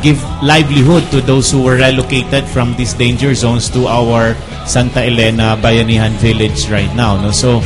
give livelihood to those who were relocated from these danger zones to our Santa Elena Bayanihan village right now. No? So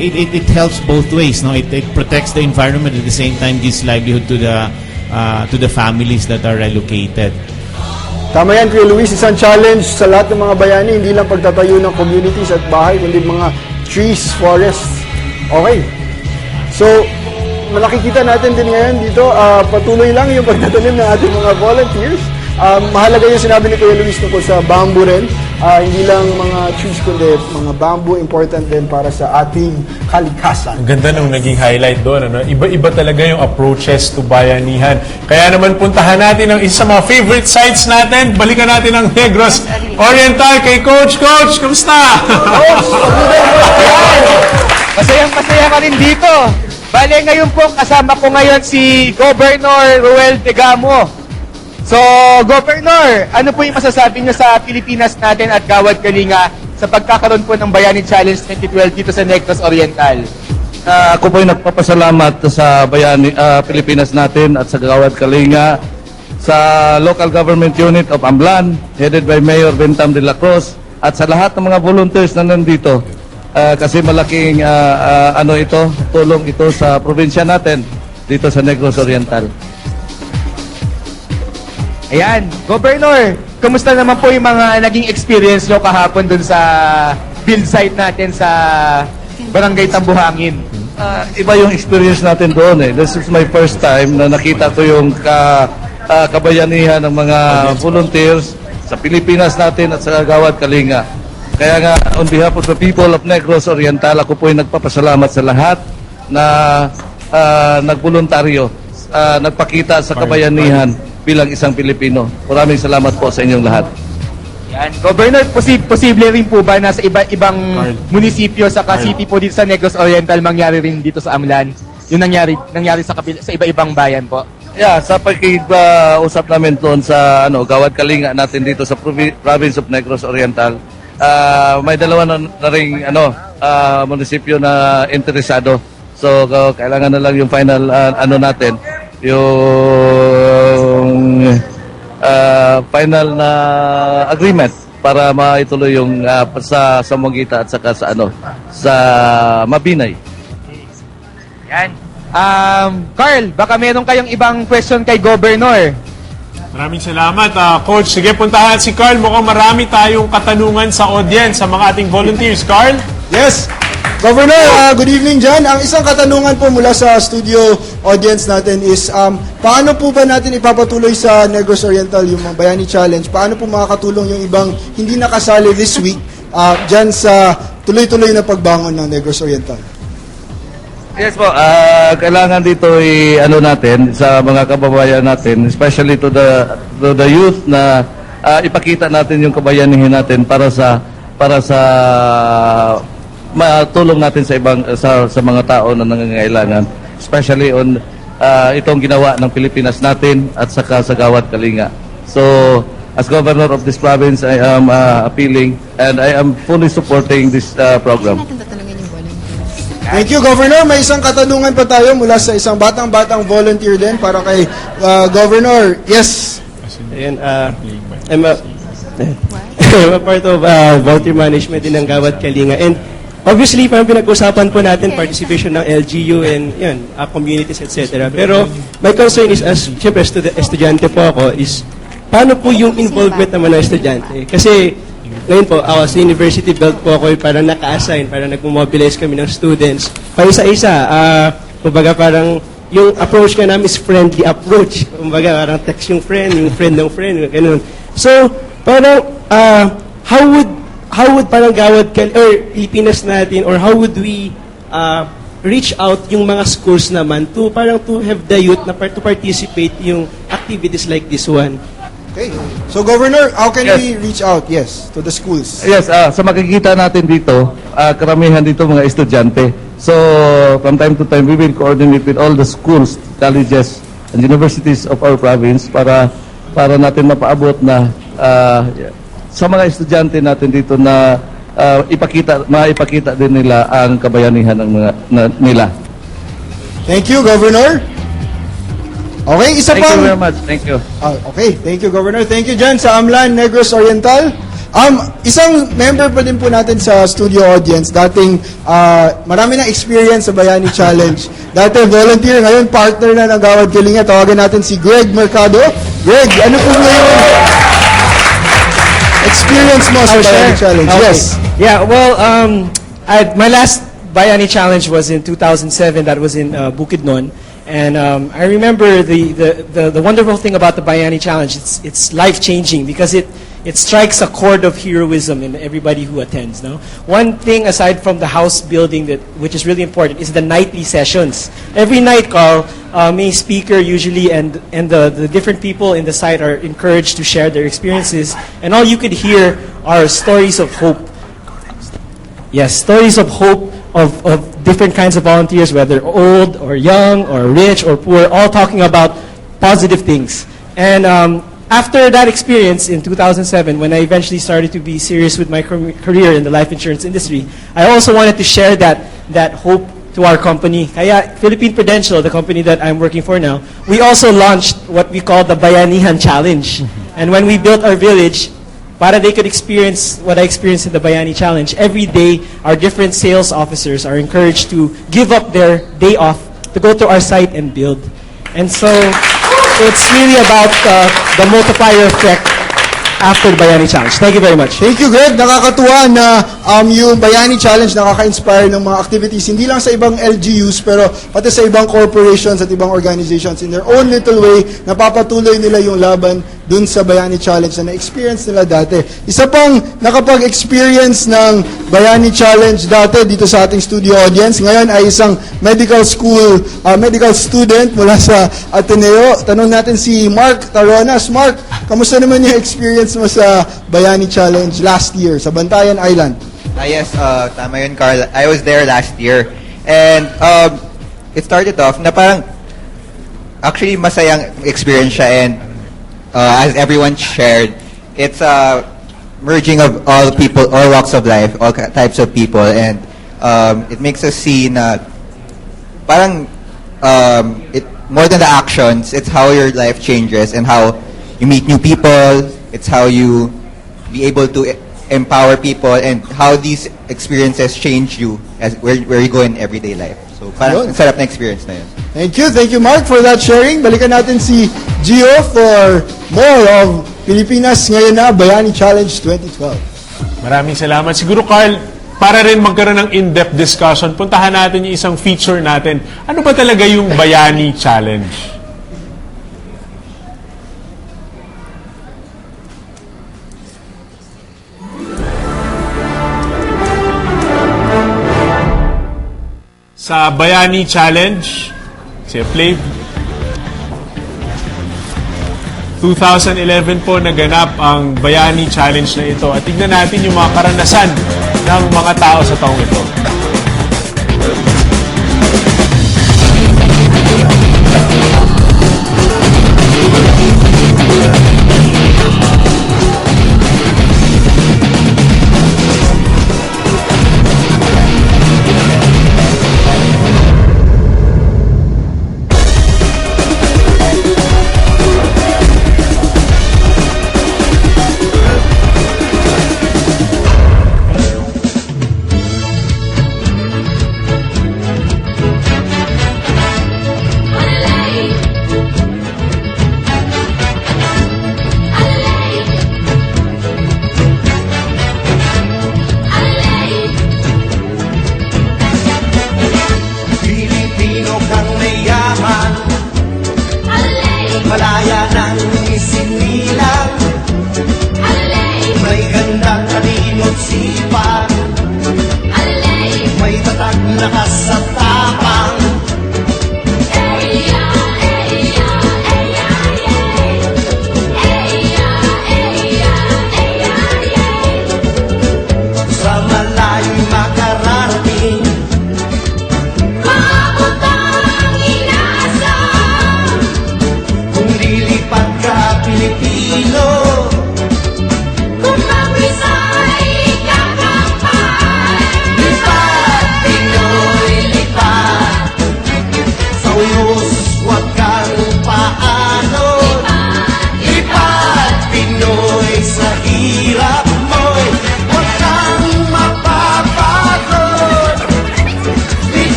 it helps both ways. No? It protects the environment, at the same time gives livelihood to the families that are relocated. Tama yan, Kuya Luis. Isang challenge sa lahat ng mga bayani, hindi lang pagtatayo ng communities at bahay, kundi mga trees, forests. Okay. So, nakikita natin din ngayon dito, patuloy lang yung pagtatanim ng ating mga volunteers. Mahalaga yung sinabi ni Kuya Luis tungkol sa bamboo rin. Hindi lang mga trees, kundi mga bamboo, important din para sa ating kalikasan. Ang ganda nung naging highlight doon. Ano? Iba-iba talaga yung approaches to bayanihan. Kaya naman puntahan natin ang isa sa mga favorite sites natin. Balikan natin ang Negros Oriental kay Coach. Coach, kamusta? Masayang-masaya ka rin dito. Bale, ngayon po, kasama ko ngayon si Governor Ruel Tegamo. So, Governor, ano po yung masasabi niyo sa Pilipinas natin at Gawad Kalinga sa pagkakaroon po ng Bayani Challenge 2012 dito sa Negros Oriental? Ako po yung nagpapasalamat sa Bayani, Pilipinas natin at sa Gawad Kalinga, sa Local Government Unit of Amblan, headed by Mayor Bentam de la Cruz, at sa lahat ng mga volunteers na nandito. Kasi malaking tulong ito sa probinsya natin dito sa Negros Oriental. Ayan, Governor, kamusta naman po yung mga naging experience nyo kahapon dun sa build site natin sa Barangay Tambuhangin? Iba yung experience natin doon eh. This is my first time na nakita ko yung kabayanihan ng mga volunteers sa Pilipinas natin at sa Gawad Kalinga. Kaya nga, on behalf of the people of Negros Oriental, ako po yung nagpapasalamat sa lahat na nagboluntaryo, nagpakita sa kabayanihan bilang isang Pilipino. Maraming salamat po sa inyong lahat. Yan. Governor, posible rin po ba na sa iba-ibang munisipyo sa city po dito sa Negros Oriental mangyari rin dito sa Amlan? Yung nangyari sa iba-ibang bayan po? Yeah, sa pagkikita-usap namin doon sa Gawad Kalinga natin dito sa province of Negros Oriental, may dalawa na ring munisipyo na interesado. So, kailangan na lang yung final natin, yung final na agreement para maituloy yung sa Monggita at saka sa Mabinay. Yan. Carl, baka meron kayong ibang question kay Governor. Maraming salamat, Coach. Sige, puntahan si Carl. Mukhang marami tayong katanungan sa audience, sa mga ating volunteers. Carl? Yes! Governor, good evening dyan. Ang isang katanungan po mula sa studio audience natin is, paano po ba natin ipapatuloy sa Negros Oriental yung mga Bayani Challenge? Paano po makakatulong yung ibang hindi nakasali this week dyan sa tuloy-tuloy na pagbangon ng Negros Oriental? Yes po, kailangan dito natin sa mga kababayan natin, especially to the youth na ipakita natin yung kabayanihan natin para sa matulong natin sa mga tao na nangangailangan, especially on itong ginawa ng Pilipinas natin at saka sa Gawad Kalinga. So, as governor of this province, I am appealing and I am fully supporting this program. Thank you, Governor. May isang katanungan pa tayo mula sa isang batang-batang volunteer din para kay Governor. Yes. Ayan, I'm a part of volunteer management din ng Gawad Kalinga. And obviously, parang pinag-usapan po natin participation ng LGU and yun, communities, etc. Pero my concern is, siyempre, estudyante po ako, is paano po yung involvement naman ng estudyante? Kasi ngayon po, sa university belt po ako, parang naka-assign, parang nag-mobilize kami ng students. Pa isa-isa, kumbaga parang yung approach ka namin is friendly approach. Kumbaga parang text yung friend ng friend, ganun. So, parang, how would parang Gawad or Pilipinas natin, or how would we reach out yung mga schools naman to parang to have the youth na to participate yung activities like this one? Okay. So, Governor, how can we reach out, to the schools? Yes, sa makikita natin dito, karamihan dito mga estudyante. So, from time to time, we will coordinate with all the schools, colleges, and universities of our province para natin mapaabot na sa mga estudyante natin dito na maipakita din nila ang kabayanihan ng nila. Thank you, Governor. Okay, isa Thank you pang... very much. Thank you. Okay, thank you, Governor. Thank you dyan sa Amlan, Negros Oriental. Isang member pa din po natin sa studio audience, dating marami na experience sa Bayani Challenge. Dati volunteer, ngayon partner na ng Gawad Kalinga. Tawagan natin si Greg Mercado. Greg, ano po ngayon experience mo sa Bayani Challenge? Okay. Yes. Yeah, well, my last Bayani Challenge was in 2007. That was in Bukidnon. And I remember the wonderful thing about the Bayani Challenge, it's life-changing because it strikes a chord of heroism in everybody who attends. No, one thing aside from the house building which is really important is the nightly sessions. Every night, Carl, may speaker usually and the different people in the site are encouraged to share their experiences, and all you could hear are stories of hope. Yes, stories of hope of different kinds of volunteers, whether old or young or rich or poor, all talking about positive things. And after that experience in 2007, when I eventually started to be serious with my career in the life insurance industry, I also wanted to share that hope to our company. Kaya Philippine Prudential, the company that I'm working for now, we also launched what we call the Bayanihan Challenge. And when we built our village, para they could experience what I experienced in the Bayani Challenge, every day our different sales officers are encouraged to give up their day off to go to our site and build. And so it's really about the multiplier effect after the Bayani Challenge. Thank you very much. Thank you, Greg. Nakakatuwa na yung Bayani Challenge nakaka-inspire ng mga activities, hindi lang sa ibang LGUs, pero pati sa ibang corporations at ibang organizations. In their own little way, napapatuloy nila yung laban dun sa Bayani Challenge na na-experience nila dati. Isa pang nakapag-experience ng Bayani Challenge dati dito sa ating studio audience, ngayon ay isang medical school, medical student mula sa Ateneo. Tanong natin si Mark Taronas. Mark, kamusta naman yung experience mo sa Bayani Challenge last year sa Bantayan Island? Yes, tama yun, Carl. I was there last year. And it started off na parang actually masayang experience siya, and as everyone shared, it's a merging of all people, all walks of life, all types of people, and it makes us see na parang it more than the actions, it's how your life changes and how you meet new people, it's how you be able to empower people and how these experiences change you as where you go in everyday life. So parang sarap na experience na yun. Thank you, Mark, for that sharing. Balikan natin si Gio for more of Pilipinas ngayon na Bayani Challenge 2012. Maraming salamat. Siguro, Carl, para rin magkaroon ng in-depth discussion, puntahan natin yung isang feature natin. Ano ba talaga yung Bayani Challenge? Sa Bayani Challenge, play 2011 po naganap ang Bayani Challenge na ito. At tignan natin yung mga karanasan ng mga tao sa taong ito.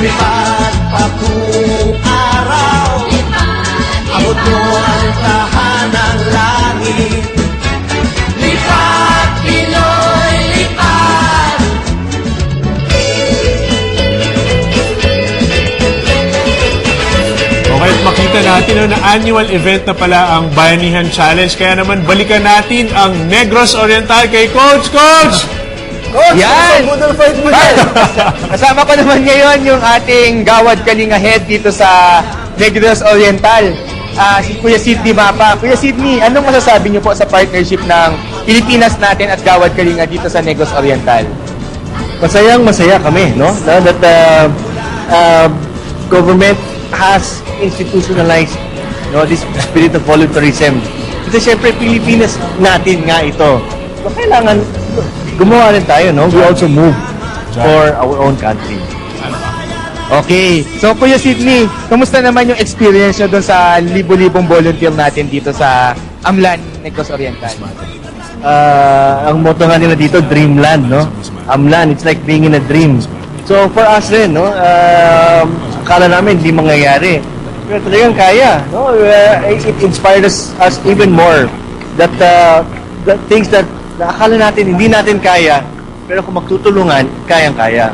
lumipad patungong araw. Abot mo ang tahanang langit. Lipad, Pinoy, lipad. Okay, at makita natin na annual event na pala ang Bayanihan Challenge. Kaya naman balikan natin ang Negros Oriental kay Coach. Coach! Coach, Yan! ano sa Budol Fight mo dyan? Kasama ko naman ngayon yung ating Gawad Kalinga Head dito sa Negros Oriental. Si Kuya Sidney Mapa. Kuya Sidney, anong masasabi niyo po sa partnership ng Pilipinas natin at Gawad Kalinga dito sa Negros Oriental? Masayang-masaya kami, no? That government has institutionalized, no, this spirit of voluntarism. Kasi syempre Pilipinas natin nga ito. So, kailangan gumawa rin tayo, no? We also move for our own country. Okay. So, Kuya Sidney, kamusta naman yung experience nyo doon sa libo-libong volunteer natin dito sa Amlan, Negros Oriental? Ang motto nga nila dito, Dreamland, no? Amlan, it's like being in a dream. So, for us rin, no? Akala namin hindi mangyayari. Pero talagang kaya, no? It inspired us even more that the things that akala natin hindi natin kaya, pero kung magtutulungan, kayang-kaya.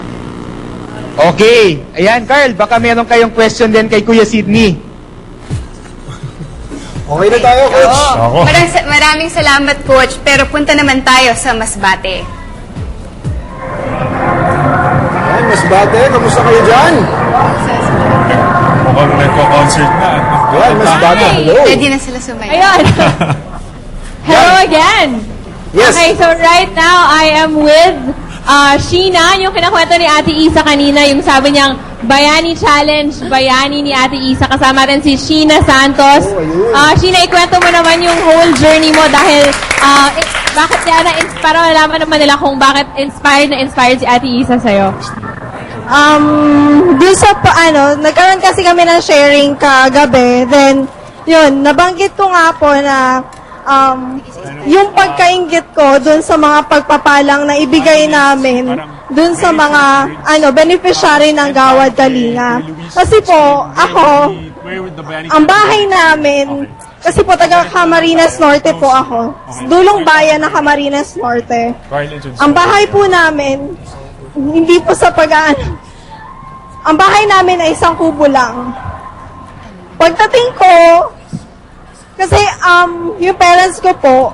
Okay. Ayan, Carl, baka meron kayong question din kay Kuya Sidney. Okay na tayo, Coach. Ako. Maraming salamat, Coach. Pero punta naman tayo sa Masbate. Yan, Masbate, kamusta kayo dyan? Mukhang nagko-concert na. Yan, Masbate, hello. Ready na sila sumayaw. Ayun. Hello again. Yes. Okay, so right now I am with Sheena, yung kinakwento ni Ate Isa kanina, yung sabi niyang Bayani Challenge, Bayani ni Ate Isa. Kasama rin si Sheena Santos. Oh, ayun. Sheena, ikwento mo naman yung whole journey mo dahil bakit kaya para malaman naman nila kung bakit inspired si Ate Isa sa'yo. Dun sa, nagkaroon kasi kami ng sharing kagabi. Then, yun, nabanggit ko nga po na yung pagkainggit ko dun sa mga pagpapalang na ibigay namin dun sa mga beneficiary ng Gawad Kalinga. Kasi po, ako, ang bahay namin, kasi po taga Camarines Norte po ako. Dulong bayan ng Camarines Norte. Ang bahay po namin, hindi po sa ang bahay namin ay 1 kubo lang. Pagdating ko, kasi yung parents ko po,